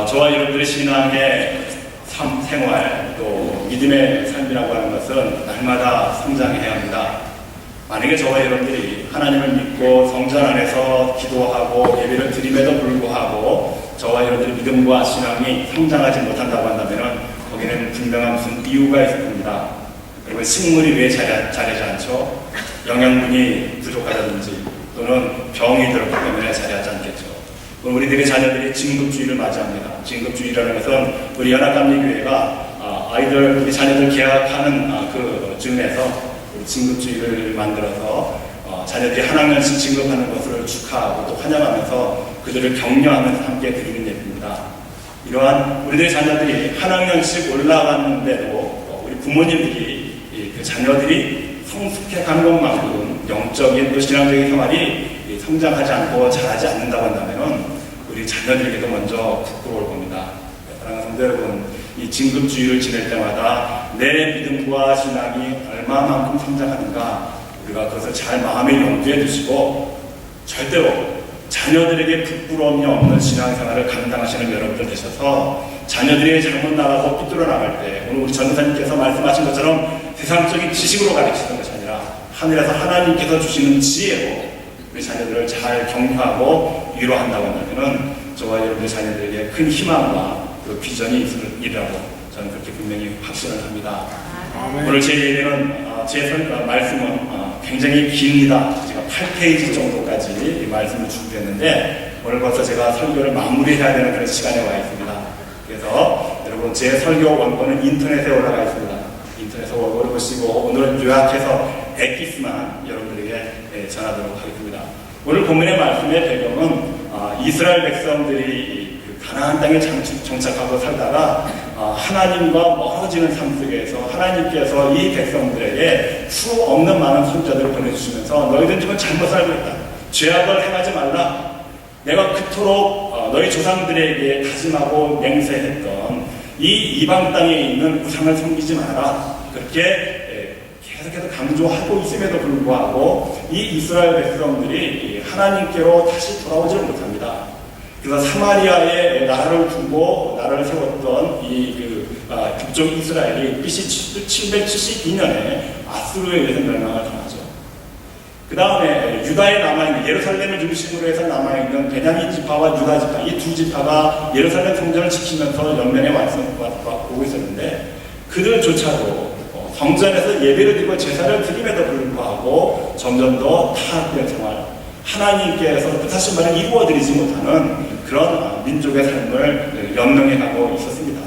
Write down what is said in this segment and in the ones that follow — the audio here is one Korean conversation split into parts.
저와 여러분들의 신앙의 생활, 또 믿음의 삶이라고 하는 것은 날마다 성장해야 합니다. 만약에 저와 여러분들이 하나님을 믿고 성전 안에서 기도하고 예배를 드림에도 불구하고 저와 여러분들의 믿음과 신앙이 성장하지 못한다고 한다면 거기는 분명한 무슨 이유가 있을 겁니다. 그리고 식물이 왜 자라지 않죠? 영양분이 부족하다든지 또는 병이 들었기 때문에 자라지 않겠죠. 우리들의 자녀들이 진급주의를 맞이합니다. 진급주의라는 것은 우리 연합감리교회가 우리 자녀들 계약하는 그 즈음에서 진급주의를 만들어서 자녀들이 한 학년씩 진급하는 것을 축하하고 또 환영하면서 그들을 격려하면서 함께 드리는 예입니다. 이러한 우리들의 자녀들이 한 학년씩 올라갔는데도 우리 부모님들이 그 자녀들이 성숙해 가는 것만큼 영적인 또 신앙적인 생활이 성장하지 않고 자라지 않는다고 한다면 우리 자녀들에게도 먼저 부끄러울 겁니다. 사랑하는 성도 여러분, 이 진급주의를 지낼 때마다 내 믿음과 신앙이 얼마만큼 성장하는가 우리가 그것을 잘 마음에 염두에 두시고 절대로 자녀들에게 부끄러움이 없는 신앙생활을 감당하시는 여러분들 되셔서 자녀들이 잘못 나가고 삐뚤어 나갈 때 오늘 우리 전도사님께서 말씀하신 것처럼 세상적인 지식으로 가르치는 것이 아니라 하늘에서 하나님께서 주시는 지혜로 우리 자녀들을 잘 격려하고 위로한다고 한다면 저와 여러분의 자녀들에게 큰 희망과 그 비전이 있을 일이라고 저는 그렇게 분명히 확신을 합니다. 오늘 제 예배는 말씀은 굉장히 깁니다. 제가 8페이지 정도까지 이 말씀을 준비했는데 오늘 벌써 제가 설교를 마무리해야 되는 그런 시간에 와 있습니다. 그래서 여러분 제 설교 원본은 인터넷에 올라가 있습니다. 인터넷에서 원본을 보시고 오늘 요약해서 엑기스만 여러분들에게 전하도록 하겠습니다. 오늘 본문의 말씀의 배경은 이스라엘 백성들이 가나안 땅에 정착하고 살다가 하나님과 멀어지는 삶 속에서 하나님께서 이 백성들에게 수 없는 많은 선자들을 보내주시면서 너희들 지금 잘못 살고 있다. 죄악을 행하지 말라. 내가 그토록 너희 조상들에게 다짐하고 맹세했던 이 이방 땅에 있는 우상을 섬기지 마라. 그렇게 계속해서 강조하고 있음에도 불구하고 이 이스라엘 백성들이 하나님께로 다시 돌아오지를 못합니다. 그래서 사마리아에 나라를 두고 나라를 세웠던 북쪽 이스라엘이 BC 772년에 아수르에 의해서 멸망을 당하죠. 그 다음에 유다에 남아있는 예루살렘을 중심으로 해서 남아있는 베냐민 지파와 유다 지파 이 두 지파가 예루살렘 성전을 지키면서 연면에 오고 있었는데 그들조차도 성전에서 예배를 드리고 제사를 드림에도 불구하고 점점 더 타락된 생활 하나님께서 뜻하신 말을 이루어드리지 못하는 그런 민족의 삶을 연명해 가고 있었습니다.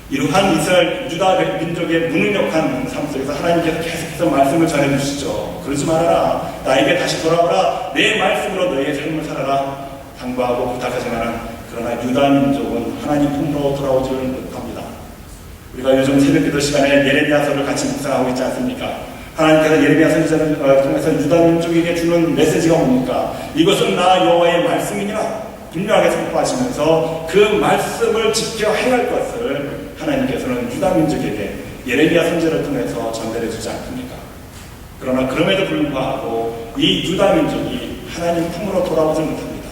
이러한 이스라엘 유다 민족의 무능력한 삶 속에서 하나님께서 계속해서 말씀을 전해주시죠. 그러지 말아라. 나에게 다시 돌아오라. 내 말씀으로 너희의 삶을 살아라. 당부하고 부탁하지만 그러나 유다 민족은 하나님 품으로 돌아오지를 못합니다. 우리가 요즘 새벽기도 시간에 예레미야서를 같이 묵상하고 있지 않습니까? 하나님께서 예레미야 선지자를 통해서 유다 민족에게 주는 메시지가 뭡니까? 이것은 나 여호와의 말씀이니라 분명하게 선포하시면서 그 말씀을 지켜 행할 것을 하나님께서는 유다 민족에게 예레미야 선지자를 통해서 전달해 주지 않습니까? 그러나 그럼에도 불구하고 이 유다 민족이 하나님 품으로 돌아오지 못합니다.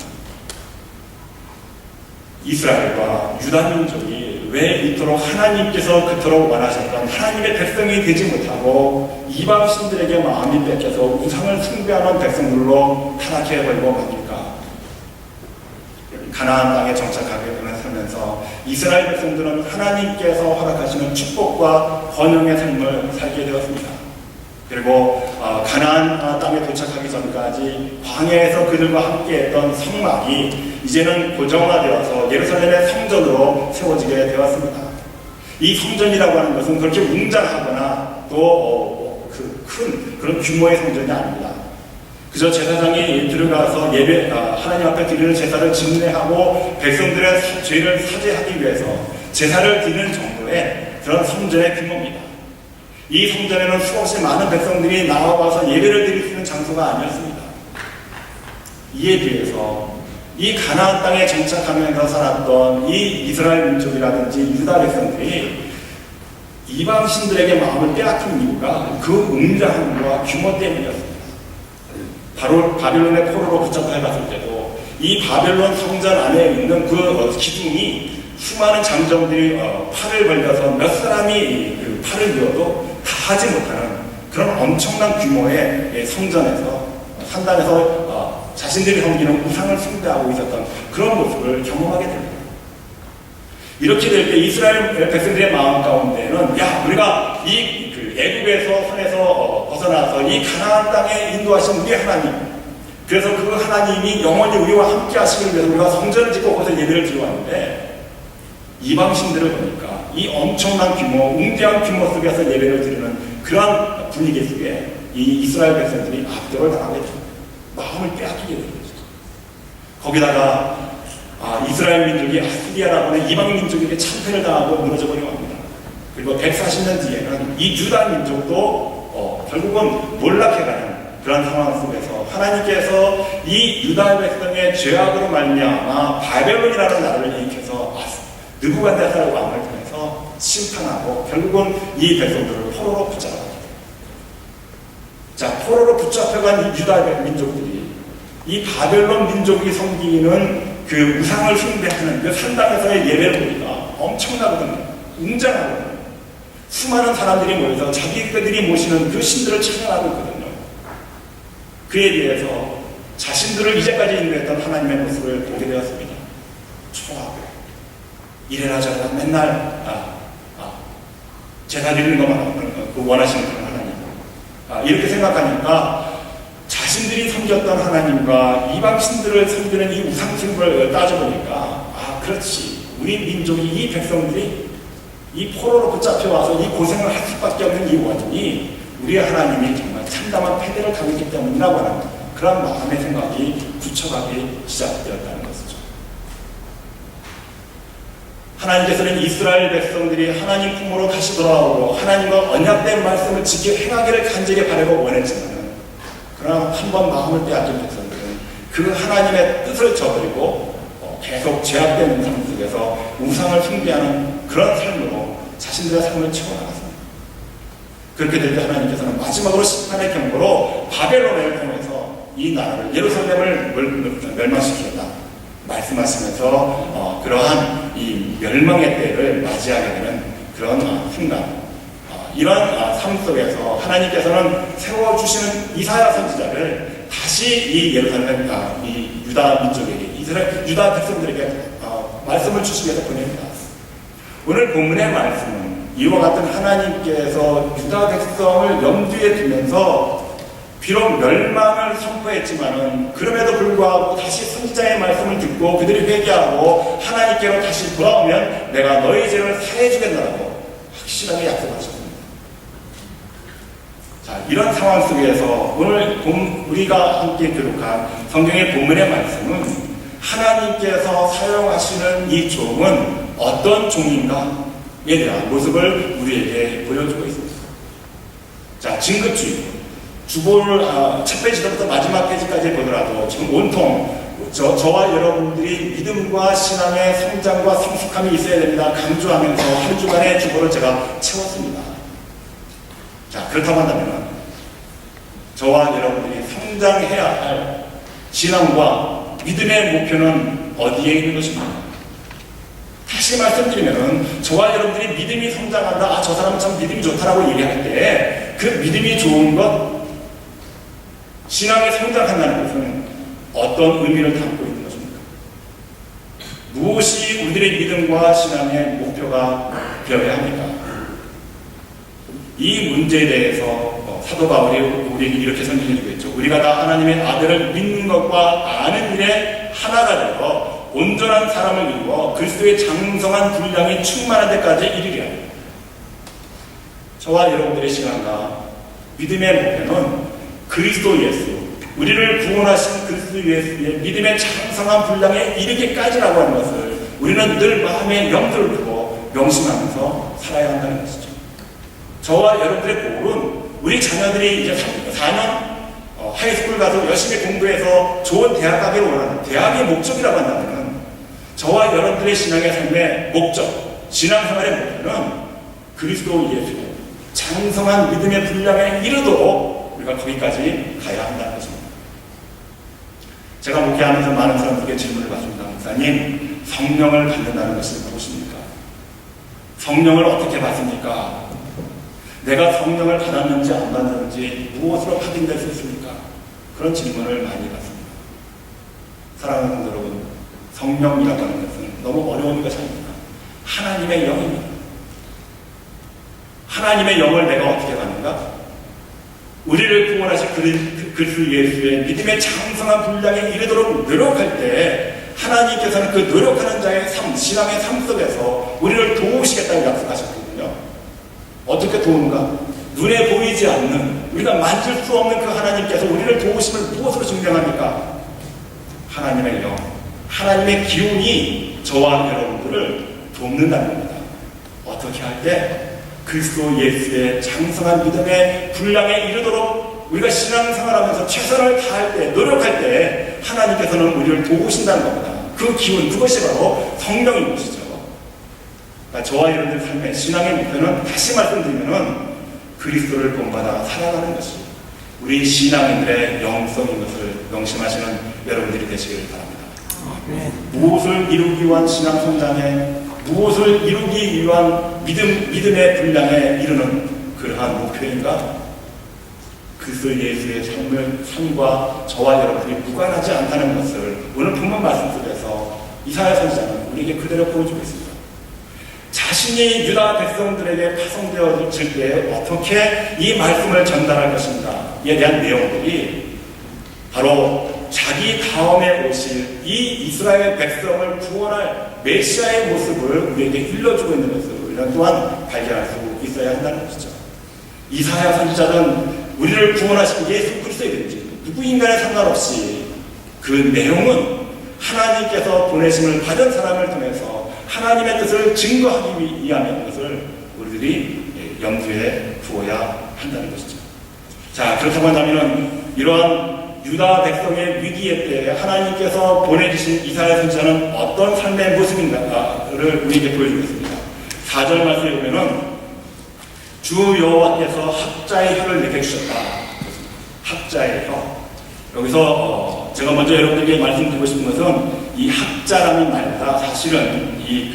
이스라엘과 유다 민족이 왜 이토록 하나님께서 그토록 원하셨던 하나님의 백성이 되지 못하고 이방 신들에게 마음이 뺏겨서 우상을 숭배하는 백성들로 타락해버리고 맙니까? 가나안 땅에 정착하게 되면서 이스라엘 백성들은 하나님께서 허락하시는 축복과 번영의 삶을 살게 되었습니다. 그리고 가나안 땅에 도착하기 전까지 광야에서 그들과 함께했던 성막이 이제는 고정화되어서 예루살렘의 성전으로 세워지게 되었습니다. 이 성전이라고 하는 것은 그렇게 웅장하거나 또 큰 그런 규모의 성전이 아닙니다. 그저 제사장이 들어가서 하나님 앞에 드리는 제사를 집례하고 백성들의 죄를 사죄하기 위해서 제사를 드리는 정도의 그런 성전의 규모입니다. 이 성전에는 수없이 많은 백성들이 나와서 예배를 드릴 수 있는 장소가 아니었습니다. 이에 비해서 이 가나안 땅에 정착하면서 살았던 이 이스라엘 민족이라든지 유다 백성들이 이방 신들에게 마음을 빼앗긴 이유가 그 웅장함과 규모 때문이었습니다. 바로 바빌론의 포로로 붙잡혀 갔을 때도 이 이 바벨론 성전 안에 있는 그 기둥이 수많은 장정들이 팔을 벌려서 몇 사람이 그 팔을 들어도 다 하지 못하는 그런 엄청난 규모의 성전에서 산당에서 자신들이 섬기는 우상을 숭배하고 있었던 그런 모습을 경험하게 됩니다. 이렇게 될 때 이스라엘 백성들의 마음 가운데는 우리가 이 애굽에서 손에서 벗어나서 이 가나안 땅에 인도하신 우리 하나님, 그래서 그 하나님이 영원히 우리와 함께 하시기 위해서 우리가 성전을 짓고 거기서 예배를 드려왔는데, 이방신들을 보니까 이 엄청난 규모, 웅대한 규모 속에서 예배를 드리는 그런 분위기 속에 이 이스라엘 백성들이 압도를 당하게 됩니다. 마음을 빼앗기게 됩니다. 거기다가 이스라엘 민족이 아스리아라고 하는 이방 민족에게 참패를 당하고 무너져 버리고 합니다. 그리고 140년 뒤에는 이 유다 민족도 결국은 몰락해가는 그런 상황 속에서 하나님께서 이 유다 백성의 죄악으로 말미암아 바벨론이라는 나라를 일으켜서 느부갓네살 왕을 통해서 심판하고 결국은 이 백성들을 포로로 붙잡아갑니다. 자, 포로로 붙잡혀간 이 유다 민족들이 이 바벨론 민족이 섬기는 그 우상을 숭배하는 그 산당에서의 예배를 보니까 엄청나거든요. 웅장하거든요. 수많은 사람들이 모여서 자기들이 모시는 그 신들을 찬양하고 있거든요. 그에 비해서 자신들을 이제까지 인도했던 하나님의 모습을 보게 되었습니다. 초라하고 이래라 저래라 맨날 제사 드리는 것만 원하시는 그런 하나님. 이렇게 생각하니까 자신들이 섬겼던 하나님과 이방 신들을 섬기는 이 우상 숭배를 따져보니까 그렇지, 우리 민족이, 이 백성들이 이 포로로 붙잡혀와서 이 고생을 할 수밖에 없는 이 원인이 우리 하나님이 정말 참담한 패배를 가고 있기 때문이라고 하는 그런 마음의 생각이 굳혀가기 시작되었다는 것이죠. 하나님께서는 이스라엘 백성들이 하나님 품으로 다시 돌아오고 하나님과 언약된 말씀을 지켜 행하기를 간절히 바라고 원했지만, 그러나 한 번 마음을 빼앗긴 백성들은 그 하나님의 뜻을 저버리고 계속 죄악된 삶 속에서 우상을 숭배하는 그런 삶으로 자신들의 삶을 채워나갔습니다. 그렇게 될 때 하나님께서는 마지막으로 심판의 경고로 바벨론을 통해서 이 나라를, 예루살렘을 멸망시키겠다 말씀하시면서 그러한 이 멸망의 때를 맞이하게 되는 그런 순간, 이러한 삶 속에서 하나님께서는 세워주시는 이사야 선지자를 다시 이 예루살렘, 이 유다 민족에게, 유다 백성들에게 말씀을 주시기 위해서 보냅니다. 오늘 본문의 말씀은 이와 같은 하나님께서 유다 백성을 염두에 두면서 비록 멸망을 선포했지만은 그럼에도 불구하고 다시 선지자의 말씀을 듣고 그들이 회개하고 하나님께로 다시 돌아오면 내가 너희 죄를 사해 주겠다고 확실하게 약속하셨습니다. 자, 이런 상황 속에서 오늘 우리가 함께 기록한 성경의 본문의 말씀은 하나님께서 사용하시는 이 종은 어떤 종인가에 대한 모습을 우리에게 보여주고 있습니다. 자, 진급주의. 주보를 첫 페이지부터 마지막 페이지까지 보더라도 지금 온통 저와 여러분들이 믿음과 신앙의 성장과 성숙함이 있어야 됩니다 강조하면서 한 주간의 주보를 제가 채웠습니다. 자, 그렇다고 한다면 저와 여러분들이 성장해야 할 신앙과 믿음의 목표는 어디에 있는 것입니까? 다시 말씀드리면 저와 여러분들이 믿음이 성장한다, 저 사람은 참 믿음이 좋다라고 얘기할 때 그 믿음이 좋은 것, 신앙이 성장한다는 것은 어떤 의미를 담고 있는 것입니까? 무엇이 우리들의 믿음과 신앙의 목표가 되어야 합니까? 이 문제에 대해서 사도 바울이 우리에게 이렇게 설명해주고 있죠. 우리가 다 하나님의 아들을 믿는 것과 아는 일에 하나가 되어 온전한 사람을 이루어 그리스도의 장성한 분량이 충만한 데까지 이르리라. 저와 여러분들의 신앙과 믿음의 목표는 그리스도 예수, 우리를 구원하신 그리스도 예수의 믿음의 장성한 분량에 이르기까지라고 하는 것을 우리는 늘 마음에 염두를 두고 명심하면서 살아야 한다는 것이죠. 저와 여러분들의 고울은 우리 자녀들이 이제 4년 하이스쿨 가서 열심히 공부해서 좋은 대학 가기를 원하는 대학의 목적이라고 한다면 저와 여러분들의 신앙의 삶의 목적, 신앙생활의 목표는 그리스도 예수, 장성한 믿음의 분량에 이르도록 우리가 거기까지 가야 한다는 것입니다. 제가 목회하면서 많은 사람들에게 질문을 받습니다. 목사님, 성령을 받는다는 것은 무엇입니까? 성령을 어떻게 받습니까? 내가 성령을 받았는지 안 받았는지 무엇으로 확인될 수 있습니까? 그런 질문을 많이 받습니다. 사랑하는 성도 여러분, 성령이라고 하는 것은 너무 어려운 것이 아닙니다. 하나님의 영입니다. 하나님의 영을 내가 어떻게 받는가? 우리를 구원하신 그리스도 예수의 믿음의 장성한 분량에 이르도록 노력할 때 하나님께서는 그 노력하는 자의 삶, 신앙의 삶 속에서 우리를 도우시겠다고 약속하셨거든요. 어떻게 도우는가? 눈에 보이지 않는, 우리가 만질 수 없는 그 하나님께서 우리를 도우심을 무엇으로 증명합니까? 하나님의 영, 하나님의 기운이 저와 여러분들을 돕는다는 겁니다. 어떻게 할 때? 그리스도 예수의 장성한 믿음의 분량에 이르도록 우리가 신앙생활하면서 최선을 다할 때, 노력할 때 하나님께서는 우리를 도우신다는 겁니다. 그 기운, 그것이 바로 성령인 것이죠. 그러니까 저와 여러분들 삶의 신앙의 목표는 다시 말씀드리면은 그리스도를 본받아 살아가는 것이 우리 신앙인들의 영성인 것을 명심하시는 여러분들이 되시기를 바랍니다. 무엇을 이루기 위한 신앙 성장에, 무엇을 이루기 위한 믿음의 분량에 이르는 그러한 목표인가? 그리스도 예수의 삶과 저와 여러분들이 무관하지 않다는 것을 오늘 본문 말씀 속에서 이사야 선지자는 우리에게 그대로 보여주고 있습니다. 자신이 유다 백성들에게 파송되어질 때 어떻게 이 말씀을 전달할 것인가에 대한 내용들이 바로 자기 다음에 오실 이 이스라엘 백성을 구원할 메시아의 모습을 우리에게 일러주고 있는 것을 우리는 또한 발견할 수 있어야 한다는 것이죠. 이사야 선지자는 우리를 구원하신 예수 그리스도이든지 누구인가에 상관없이 그 내용은 하나님께서 보내심을 받은 사람을 통해서 하나님의 뜻을 증거하기 위함인 것을 우리들이 염두에 두어야 한다는 것이죠. 자, 그렇다고 한다면 이러한 유다 백성의 위기의 때에 하나님께서 보내주신 이사야 선지자는 어떤 삶의 모습인가를 우리에게 보여주겠습니다. 4절 말씀에 보면은 주 여호와께서 학자의 혀를 내게 주셨다. 학자의 혀. 여기서 제가 먼저 여러분들에게 말씀드리고 싶은 것은 이 학자라는 말보다 사실은 이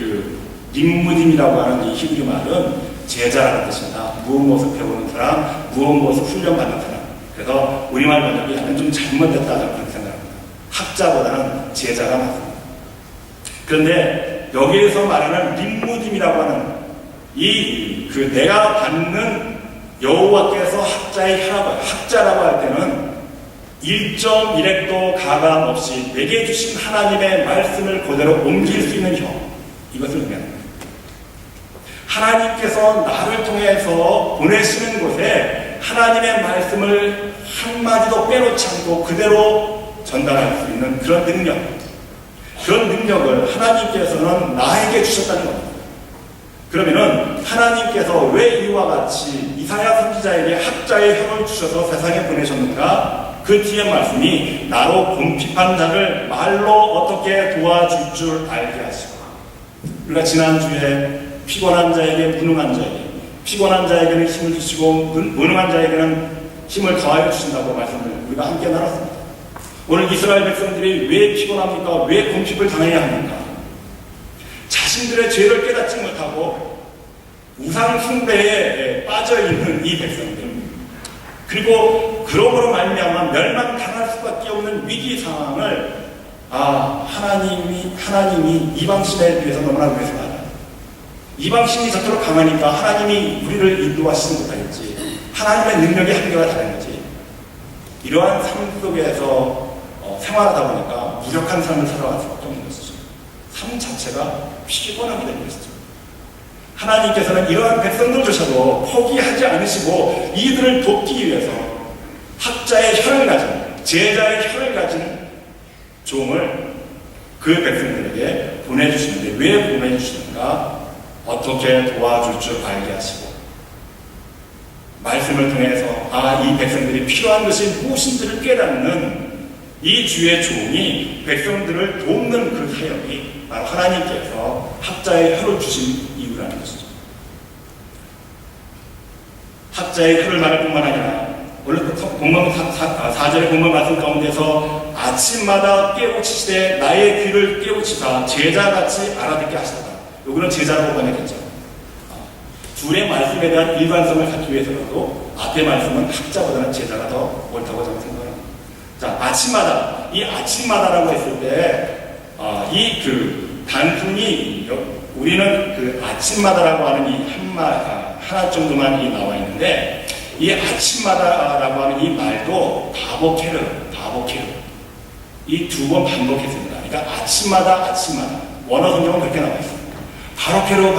림무딤이라고 하는 이 히브리 말은 제자라는 뜻입니다. 무엇을 배우는 사람, 무엇을 훈련받는 사람. 그래서 우리말 번역이 약간 좀 잘못됐다고 그렇게 생각합니다. 학자보다는 제자가 맞습니다. 그런데 여기에서 말하는 림무딤이라고 하는 내가 받는 여호와께서 학자의 혀라고, 학자라고 할 때는 1.1획도 가감 없이 내게 주신 하나님의 말씀을 그대로 옮길 수 있는 혀, 이것을 의미합니다. 하나님께서 나를 통해서 보내시는 곳에 하나님의 말씀을 한마디도 빼놓지 않고 그대로 전달할 수 있는 그런 능력을 하나님께서는 나에게 주셨다는 겁니다. 그러면은 하나님께서 왜 이와 같이 이사야 선지자에게 학자의 혀를 주셔서 세상에 보내셨는가? 그 뒤에 말씀이 나로 궁핍한 자를 말로 어떻게 도와줄 줄 알게 하시고, 우리가 지난주에 피곤한 자에게 무능한 자에게, 피곤한 자에게는 힘을 주시고 무능한 자에게는 힘을 더하여 주신다고 말씀을 우리가 함께 나눴습니다. 오늘 이스라엘 백성들이 왜 피곤합니까? 왜 궁핍을 당해야 합니까? 자신들의 죄를 깨닫지 못하고 우상 숭배에 빠져있는 이 백성들, 그리고 그러므로 말미암아 멸망당할 수밖에 없는 위기 상황을 하나님이 이방신에 비해서 너무나 왜소하다. 이방신이 저토록 강하니까 하나님이 우리를 인도하시지 못하겠지. 하나님의 능력이 한계가 다른 거지. 이러한 삶 속에서 생활하다 보니까 무력한 삶을 살아갈 수밖에 없는 것이죠. 삶 자체가 피곤하게 되는 것이죠. 하나님께서는 이러한 백성들조차도 포기하지 않으시고 이들을 돕기 위해서 학자의 혀를 가진, 제자의 혀를 가진 종을 그 백성들에게 보내주시는데, 왜 보내주시는가? 어떻게 도와줄 줄 알게 하시고, 말씀을 통해서 이 백성들이 필요한 것이 무엇인지를 깨닫는 이 주의 종이 백성들을 돕는 그 사역이 바로 하나님께서 학자의 혀를 주신 이유라는 것이죠. 학자의 혀를 말할 뿐만 아니라 원래 본문 4절의 본문 말씀 가운데서 아침마다 깨우치시되 나의 귀를 깨우치사 제자같이 알아듣게 하시다. 요거는 제자라고 번역했죠. 둘의 말씀에 대한 일관성을 갖기 위해서라도 앞의 말씀은 학자보다는 제자가 더 옳다고 저는 생각합니다. 자, 아침마다, 이 아침마다라고 했을 때 이 단순히 우리는 그 아침마다라고 하는 이 하나 정도만 나와 있는데, 이 아침마다라고 하는 이 말도 바보케르 이 두 번 반복했습니다. 그러니까 아침마다 원어 성경은 그렇게 나와 있습니다. 바로케르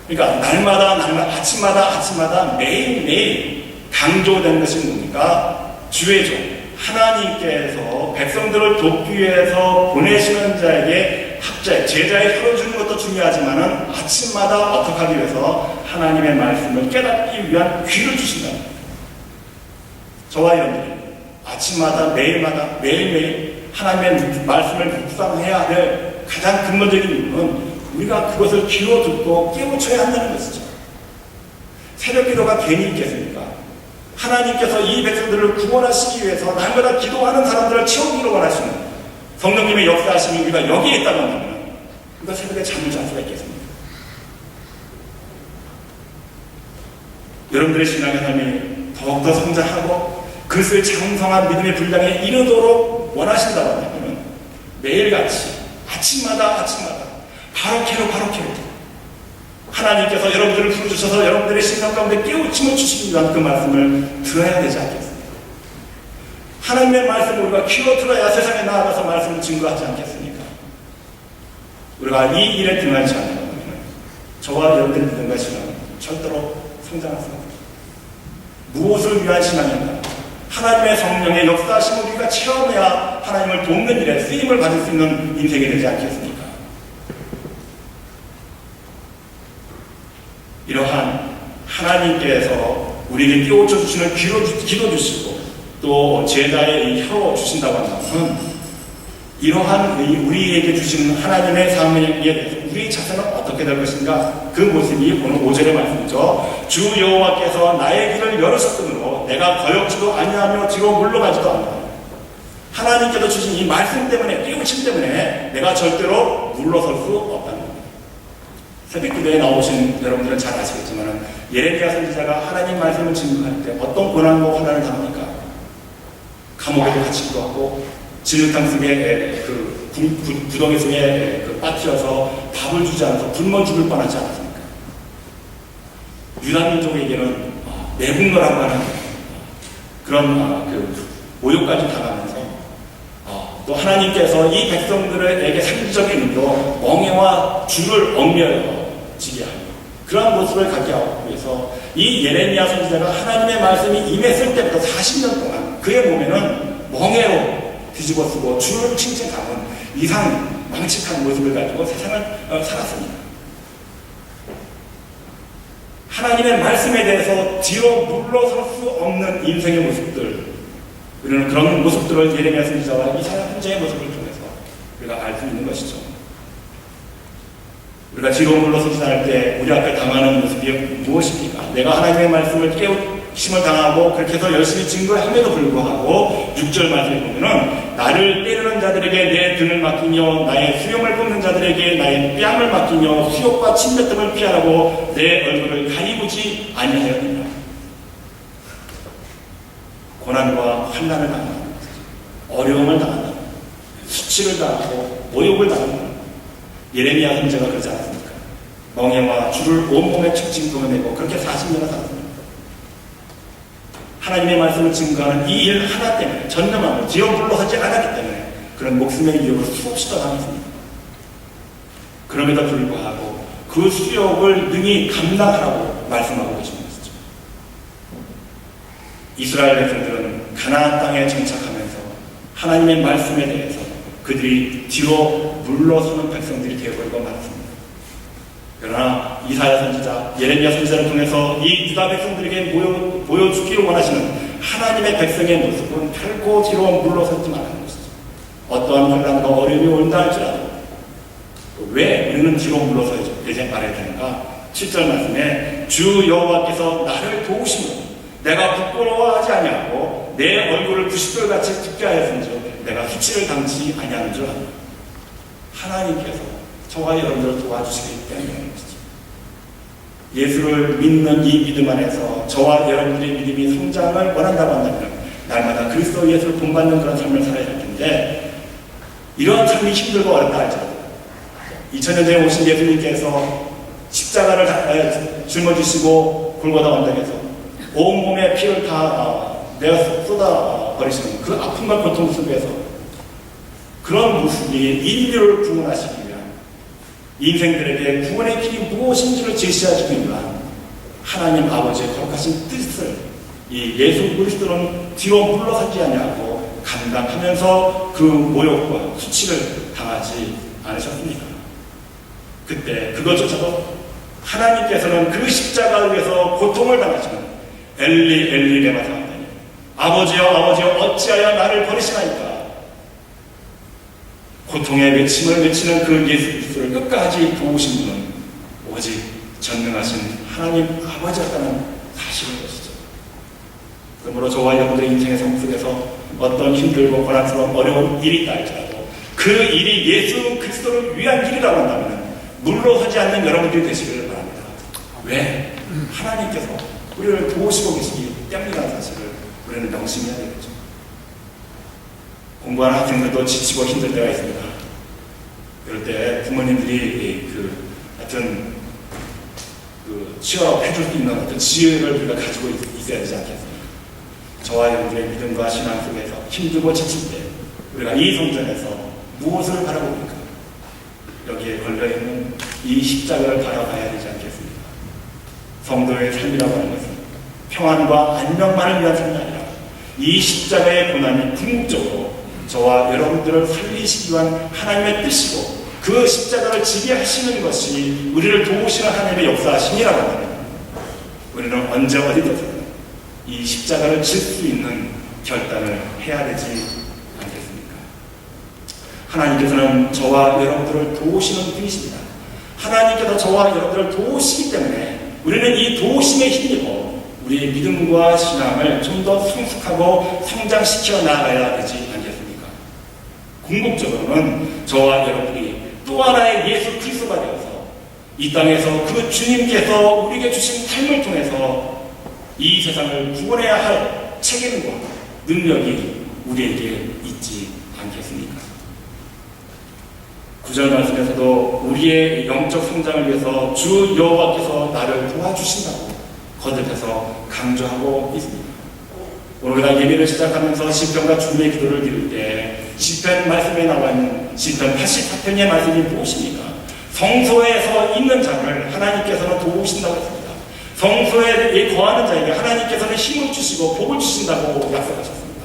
그러니까 날마다 아침마다 매일매일 강조된 것이 뭡니까? 주의 종 하나님께서 백성들을 돕기 위해서 보내시는 자에게 제자에 혀주는 것도 중요하지만은 아침마다 어떻게 하기 위해서 하나님의 말씀을 깨닫기 위한 귀를 주신다. 저와 여러분들이 아침마다 매일매일 하나님의 말씀을 묵상해야 될 가장 근본적인 이유는 우리가 그것을 귀로 듣고 깨우쳐야 한다는 것이죠. 새벽 기도가 괜히 있겠습니까? 하나님께서 이 백성들을 구원하시기 위해서 날마다 기도하는 사람들을 채우기로 원하시는 성령님의 역사하심이 우리가 여기에 있다고 한다면 우리가 새벽에 잠을 잘 수가 있겠습니까? 여러분들의 신앙의 삶이 더욱더 성장하고 그것을 장성한 믿음의 분량에 이르도록 원하신다고 한다면 매일같이 아침마다 바로케로 하나님께서 여러분들을 부르주셔서 여러분들의 심령 가운데 깨우침을 주시기 위한 그 말씀을 들어야 되지 않겠습니까? 하나님의 말씀을 우리가 귀로 들어야 세상에 나아가서 말씀을 증거하지 않겠습니까? 우리가 이 일에 등한치 않는다면 저와 여러분들의 믿음과 신앙은 절대로 성장할 수가 없습니다. 무엇을 위한 신앙인가? 하나님의 성령의 역사하심을 우리가 체험해야 하나님을 돕는 일에 쓰임을 받을 수 있는 인생이 되지 않겠습니까? 이러한 하나님께서 우리에게 깨우쳐 주시는 기도 주시고 또 제자의 혀 주신다고 한다면 이러한 우리에게 주시는 하나님의 사명에 대해서 우리 자세는 어떻게 될 것인가? 그 모습이 오늘 5절의 말씀이죠. 주 여호와께서 나의 길을 열으셨으므로 내가 거역지도 아니하며 뒤로 물러가지도 않는다. 하나님께서 주신 이 말씀 때문에, 깨우침 때문에 내가 절대로 물러설 수 없다는 겁니다. 새벽 기도에 나오신 여러분들은 잘 아시겠지만 예레미야 선지자가 하나님 말씀을 증거할 때 어떤 고난과 환난을 당합니까? 감옥에도 갇히기도 하고 진흙탕 속에 구덩이 속에 빠뜨려서 밥을 주지 않아서 굶어 죽을 뻔하지 않았습니까? 유다 민족에게는 내국노라고 하는 그런 모욕까지 당하면서 또 하나님께서 이 백성들에게 상징적인 의미로 멍에와 줄을 얽매어지게 하고 그러한 모습을 갖게 하기 위해서 이 예레미야 선지자가 하나님의 말씀이 임했을 때부터 40년 동안 그의 몸에는 멍에로 뒤집어 쓰고 줄을 칭칭 감은 이상 망측한 모습을 가지고 세상을 살았습니다. 하나님의 말씀에 대해서 뒤로 물러설 수 없는 인생의 모습들, 우리는 그런 모습들을 예레미야 선지자와 이사야 선지자의 모습을 통해서 우리가 알 수 있는 것이죠. 우리가 뒤로 물러서지 않을 때 우리 앞에 당하는 모습이 무엇입니까? 내가 하나님의 말씀을 깨우침을 당하고 그렇게 해서 열심히 증거함에도 불구하고 6절 말씀에 보면은 나를 때리는 자들에게 내 등을 맡기며 나의 수염을 뽑는 자들에게 나의 뺨을 맡기며 수욕과 침뱉음을 피하라고 내 얼굴을 가리우지 아니하였느냐. 고난과 환난을 당한다. 어려움을 당한다. 수치를 당하고 모욕을 당한다. 예레미야 선지자가 그러지 않았습니까? 멍에와 줄을 온몸에 칭칭 도매내고 그렇게 40년을 살았습니다. 하나님의 말씀을 증거하는 이 일 하나 때문에 전념하고 뒤로 물러서지 않았기 때문에 그런 목숨의 위협을 수없이 당했습니다. 그럼에도 불구하고 그 수욕을 능히 감당하라고 말씀하고 계신 것이죠. 이스라엘 백성들은 가나안 땅에 정착하면서 하나님의 말씀에 대해서 그들이 뒤로 물러서는 백성들이 되어버리고 말았습니다. 그러나 이사야 선지자, 예레미야 선지자를 통해서 이 유다 백성들에게 보여주기를 원하시는 하나님의 백성의 모습은 결코 뒤로 물러서지 말라는 것이죠. 어떠한 환난과 어려움이 온다 할지라도 왜 우리는 뒤로 물러서야 말해야 되는가? 7절 말씀에 주 여호와께서 나를 도우시며 내가 부끄러워하지 아니하고 내 얼굴을 부싯돌같이 붉게 하였은즉 내가 수치를 당치 아니하는 줄 압니다. 하나님께서 저와 여러분들을 도와주시기 때문에 예수를 믿는 이 믿음 안에서 저와 여러분들의 믿음이 성장을 원한다고 한다면 날마다 그리스도 예수를 본받는 그런 삶을 살아야 할 텐데, 이러한 삶이 힘들고 어렵다 할지라도 2000년 전에 오신 예수님께서 십자가를 짊어지시고 골고다 언덕에서 온몸에 피를 다 내가 쏟아버리시는 그 아픔과 고통 속에서 그런 모습이 인류를 구원하시기 위한, 인생들에게 구원의 길이 무엇인지를 제시하시기 위한 하나님 아버지의 거룩하신 뜻을 이 예수 그리스도는 뒤로 물러서지 아니하고 감당하면서 그 모욕과 수치를 당하지 않으셨습니까? 그때 그것조차도 하나님께서는 그 십자가 위에서 고통을 당하시는 엘리 엘리 레마 사하다니, 아버지여 아버지여 어찌하여 나를 버리시나이까, 고통의 외침을 외치는 그 예수 그리스도를 끝까지 도우신 분은 오직 전능하신 하나님 아버지였다는 사실인 것이죠. 그러므로 저와 여러분들의 인생의 삶 속에서 어떤 힘들고 고난스러운 어려운 일이 있다 할지라도 그 일이 예수 그리스도를 위한 일이라고 한다면 물러서지 않는 여러분들이 되시기를 바랍니다. 왜? 하나님께서 우리를 도우시고 계시기 때문이라는 사실을 우리는 명심해야 되겠죠. 공부하는 학생들도 지치고 힘들 때가 있습니다. 그럴 때 부모님들이 하여튼 취업 해줄 수 있는 어떤 지혜를 우리가 가지고 있어야 되지 않겠습니까? 저와 여러분들의 믿음과 신앙 속에서 힘들고 지칠 때 우리가 이 성전에서 무엇을 바라봅니까? 여기에 걸려있는 이 십자가를 바라봐야 되지 않겠습니까? 성도의 삶이라고 하는 것은 평안과 안녕만을 위한 삶이 아니라 이 십자가의 고난이 궁극적으로 저와 여러분들을 살리시기 위한 하나님의 뜻이고, 그 십자가를 지게 하시는 것이 우리를 도우시는 하나님의 역사하심이라고 하면 우리는 언제 어디든 이 십자가를 질 수 있는 결단을 해야 되지 않겠습니까? 하나님께서는 저와 여러분들을 도우시는 분이십니다. 하나님께서 저와 여러분들을 도우시기 때문에 우리는 이 도우심에 힘입어 우리의 믿음과 신앙을 좀 더 성숙하고 성장시켜 나가야 되지 않겠습니까? 궁극적으로는 저와 여러분들이 또 하나의 예수 그리스도가 되어서 이 땅에서 그 주님께서 우리에게 주신 삶을 통해서 이 세상을 구원해야 할 책임과 능력이 우리에게 있지 않겠습니까? 9절 말씀에서도 우리의 영적 성장을 위해서 주 여호와께서 나를 도와주신다고 거듭해서 강조하고 있습니다. 오늘 우리가 예배를 시작하면서 시편과 주님의 기도를 드릴 때 시편 말씀에 나와 있는 시편 84편의 말씀이 무엇입니까? 성소에서 있는 자를 하나님께서는 도우신다고 했습니다. 성소에 거하는 자에게 하나님께서는 힘을 주시고 복을 주신다고 약속하셨습니다.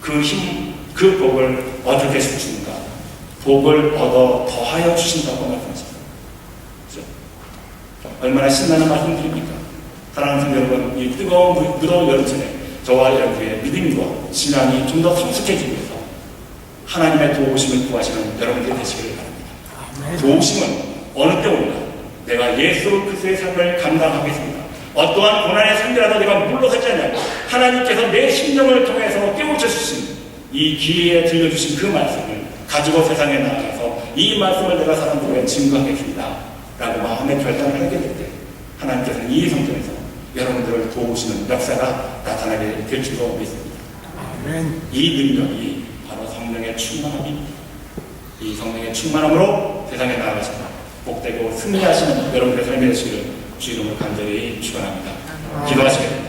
그 힘, 그 복을 어떻게 주십니까? 복을 얻어 더하여 주신다고 말씀하셨습니다. 그렇죠? 얼마나 신나는 말씀드립니까? 사랑하는 성도 여러분, 이 뜨거운 무더운 여름철에 저와 여러분의 믿음과 신앙이 좀 더 성숙해지기 위해서 하나님의 도우심을 구하시는 여러분들이 되시기를 바랍니다. 도우심은 어느 때 오는가? 내가 예수 그리스도의 삶을 감당하겠습니다. 어떠한 고난의 삶이라도 내가 물러서지 않냐고 하나님께서 내 심령을 통해서 깨우쳐 주신 이 기회에 들려주신 그 말씀을 가지고 세상에 나아가서 이 말씀을 내가 사람들에게 증거하겠습니다 라고 마음의 결단을 하게 될 때 하나님께서는 이 성전에서 여러분들을 도우시는 역사가 나타나게 될 줄로 믿습니다. 아멘. 이 능력이 바로 성령의 충만함입니다. 이 성령의 충만함으로 세상에 나아가십니다. 복되고 승리하시는 여러분들의 삶이 되시기를 주 이름으로 간절히 축원합니다. 기도하시겠습니다.